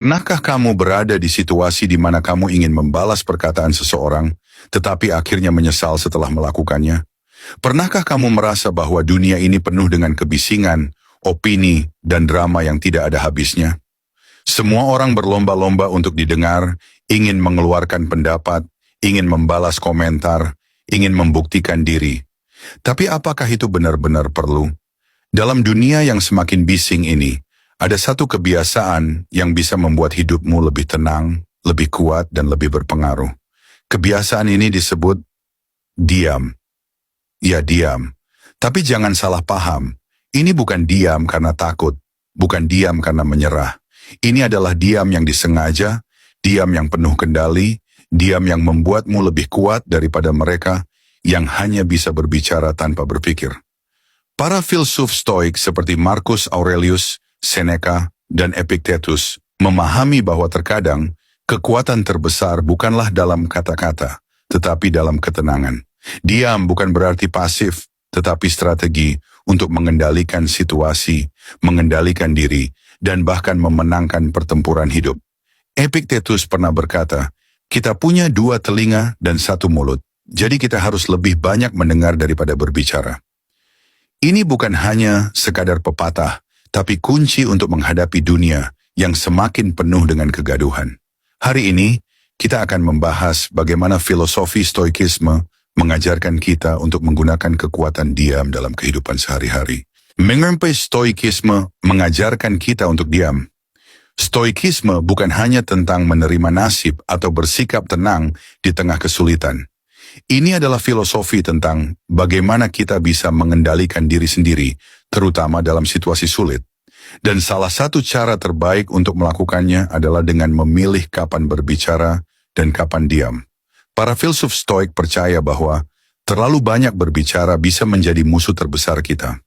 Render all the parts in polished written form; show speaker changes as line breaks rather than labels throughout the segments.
Pernahkah kamu berada di situasi di mana kamu ingin membalas perkataan seseorang, tetapi akhirnya menyesal setelah melakukannya? Pernahkah kamu merasa bahwa dunia ini penuh dengan kebisingan, opini, dan drama yang tidak ada habisnya? Semua orang berlomba-lomba untuk didengar, ingin mengeluarkan pendapat, ingin membalas komentar, ingin membuktikan diri. Tapi apakah itu benar-benar perlu? Dalam dunia yang semakin bising ini, ada satu kebiasaan yang bisa membuat hidupmu lebih tenang, lebih kuat, dan lebih berpengaruh. Kebiasaan ini disebut diam. Ya, diam. Tapi jangan salah paham. Ini bukan diam karena takut, bukan diam karena menyerah. Ini adalah diam yang disengaja, diam yang penuh kendali, diam yang membuatmu lebih kuat daripada mereka yang hanya bisa berbicara tanpa berpikir. Para filsuf Stoik seperti Marcus Aurelius, Seneca, dan Epictetus memahami bahwa terkadang kekuatan terbesar bukanlah dalam kata-kata, tetapi dalam ketenangan. Diam bukan berarti pasif, tetapi strategi untuk mengendalikan situasi, mengendalikan diri, dan bahkan memenangkan pertempuran hidup. Epictetus pernah berkata, "Kita punya 2 telinga dan 1 mulut, jadi kita harus lebih banyak mendengar daripada berbicara." Ini bukan hanya sekadar pepatah, tapi kunci untuk menghadapi dunia yang semakin penuh dengan kegaduhan. Hari ini, kita akan membahas bagaimana filosofi Stoikisme mengajarkan kita untuk menggunakan kekuatan diam dalam kehidupan sehari-hari. Mengapa Stoikisme mengajarkan kita untuk diam? Stoikisme bukan hanya tentang menerima nasib atau bersikap tenang di tengah kesulitan. Ini adalah filosofi tentang bagaimana kita bisa mengendalikan diri sendiri, terutama dalam situasi sulit. Dan salah satu cara terbaik untuk melakukannya adalah dengan memilih kapan berbicara dan kapan diam. Para filsuf Stoik percaya bahwa terlalu banyak berbicara bisa menjadi musuh terbesar kita.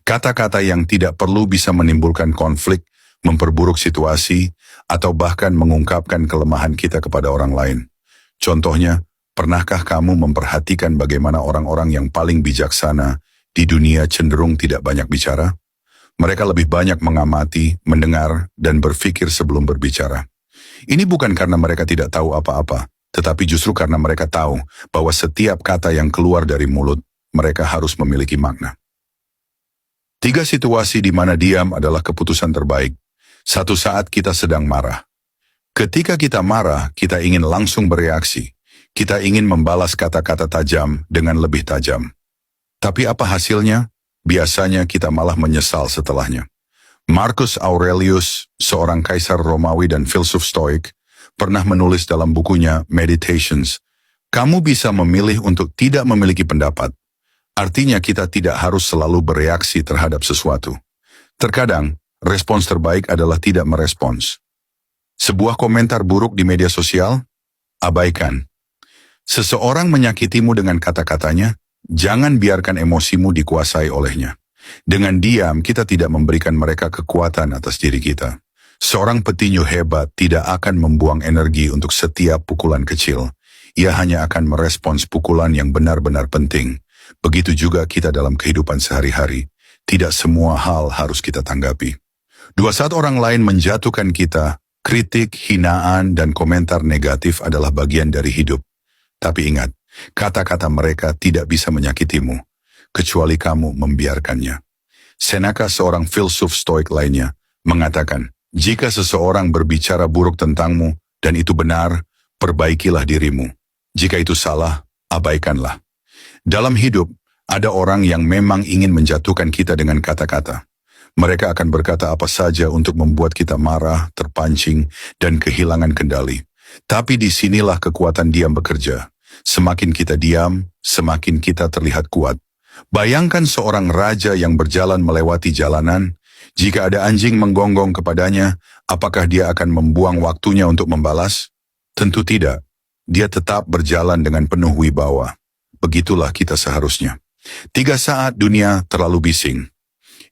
Kata-kata yang tidak perlu bisa menimbulkan konflik, memperburuk situasi, atau bahkan mengungkapkan kelemahan kita kepada orang lain. Contohnya, pernahkah kamu memperhatikan bagaimana orang-orang yang paling bijaksana di dunia cenderung tidak banyak bicara? Mereka lebih banyak mengamati, mendengar, dan berpikir sebelum berbicara. Ini bukan karena mereka tidak tahu apa-apa, tetapi justru karena mereka tahu bahwa setiap kata yang keluar dari mulut mereka harus memiliki makna. 3 situasi di mana diam adalah keputusan terbaik. Satu saat kita sedang marah. Ketika kita marah, kita ingin langsung bereaksi. Kita ingin membalas kata-kata tajam dengan lebih tajam. Tapi apa hasilnya? Biasanya kita malah menyesal setelahnya. Marcus Aurelius, seorang kaisar Romawi dan filsuf Stoik, pernah menulis dalam bukunya Meditations, "Kamu bisa memilih untuk tidak memiliki pendapat. Artinya kita tidak harus selalu bereaksi terhadap sesuatu. Terkadang, respons terbaik adalah tidak merespons. Sebuah komentar buruk di media sosial? Abaikan. Seseorang menyakitimu dengan kata-katanya, jangan biarkan emosimu dikuasai olehnya. Dengan diam, kita tidak memberikan mereka kekuatan atas diri kita. Seorang petinju hebat tidak akan membuang energi untuk setiap pukulan kecil. Ia hanya akan merespons pukulan yang benar-benar penting. Begitu juga kita dalam kehidupan sehari-hari. Tidak semua hal harus kita tanggapi. Saat orang lain menjatuhkan kita, kritik, hinaan, dan komentar negatif adalah bagian dari hidup. Tapi ingat, kata-kata mereka tidak bisa menyakitimu, kecuali kamu membiarkannya. Seneca, seorang filsuf Stoik lainnya, mengatakan, "Jika seseorang berbicara buruk tentangmu dan itu benar, perbaikilah dirimu. Jika itu salah, abaikanlah." Dalam hidup, ada orang yang memang ingin menjatuhkan kita dengan kata-kata. Mereka akan berkata apa saja untuk membuat kita marah, terpancing, dan kehilangan kendali. Tapi disinilah kekuatan diam bekerja. Semakin kita diam, semakin kita terlihat kuat. Bayangkan seorang raja yang berjalan melewati jalanan. Jika ada anjing menggonggong kepadanya, apakah dia akan membuang waktunya untuk membalas? Tentu tidak. Dia tetap berjalan dengan penuh wibawa. Begitulah kita seharusnya. 3 saat dunia terlalu bising.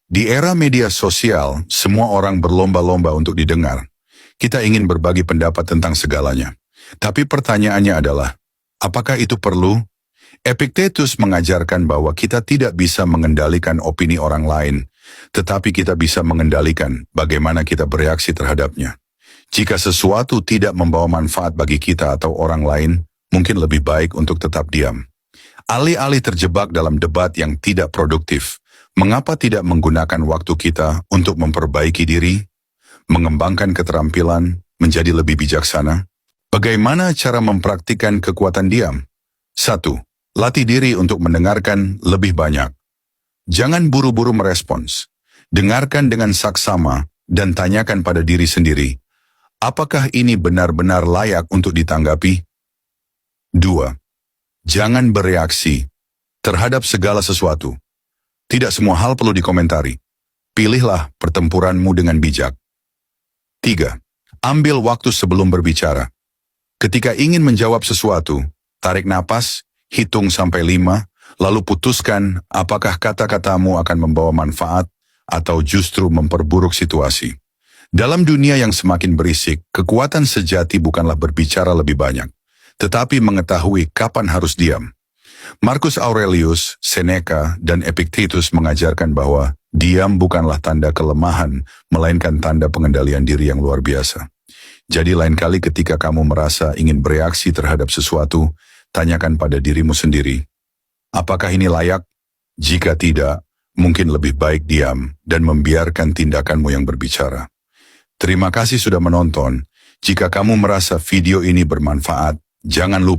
Di era media sosial, semua orang berlomba-lomba untuk didengar. Kita ingin berbagi pendapat tentang segalanya. Tapi pertanyaannya adalah, apakah itu perlu? Epictetus mengajarkan bahwa kita tidak bisa mengendalikan opini orang lain, tetapi kita bisa mengendalikan bagaimana kita bereaksi terhadapnya. Jika sesuatu tidak membawa manfaat bagi kita atau orang lain, mungkin lebih baik untuk tetap diam. Alih-alih terjebak dalam debat yang tidak produktif, mengapa tidak menggunakan waktu kita untuk memperbaiki diri, mengembangkan keterampilan, menjadi lebih bijaksana? Bagaimana cara mempraktikkan kekuatan diam? 1. Latih diri untuk mendengarkan lebih banyak. Jangan buru-buru merespons. Dengarkan dengan saksama dan tanyakan pada diri sendiri, apakah ini benar-benar layak untuk ditanggapi? 2. Jangan bereaksi terhadap segala sesuatu. Tidak semua hal perlu dikomentari. Pilihlah pertempuranmu dengan bijak. 3. Ambil waktu sebelum berbicara. Ketika ingin menjawab sesuatu, tarik napas, hitung sampai 5, lalu putuskan apakah kata-katamu akan membawa manfaat atau justru memperburuk situasi. Dalam dunia yang semakin berisik, kekuatan sejati bukanlah berbicara lebih banyak, tetapi mengetahui kapan harus diam. Marcus Aurelius, Seneca, dan Epictetus mengajarkan bahwa diam bukanlah tanda kelemahan, melainkan tanda pengendalian diri yang luar biasa. Jadi lain kali ketika kamu merasa ingin bereaksi terhadap sesuatu, tanyakan pada dirimu sendiri, apakah ini layak? Jika tidak, mungkin lebih baik diam dan membiarkan tindakanmu yang berbicara. Terima kasih sudah menonton. Jika kamu merasa video ini bermanfaat, jangan lupa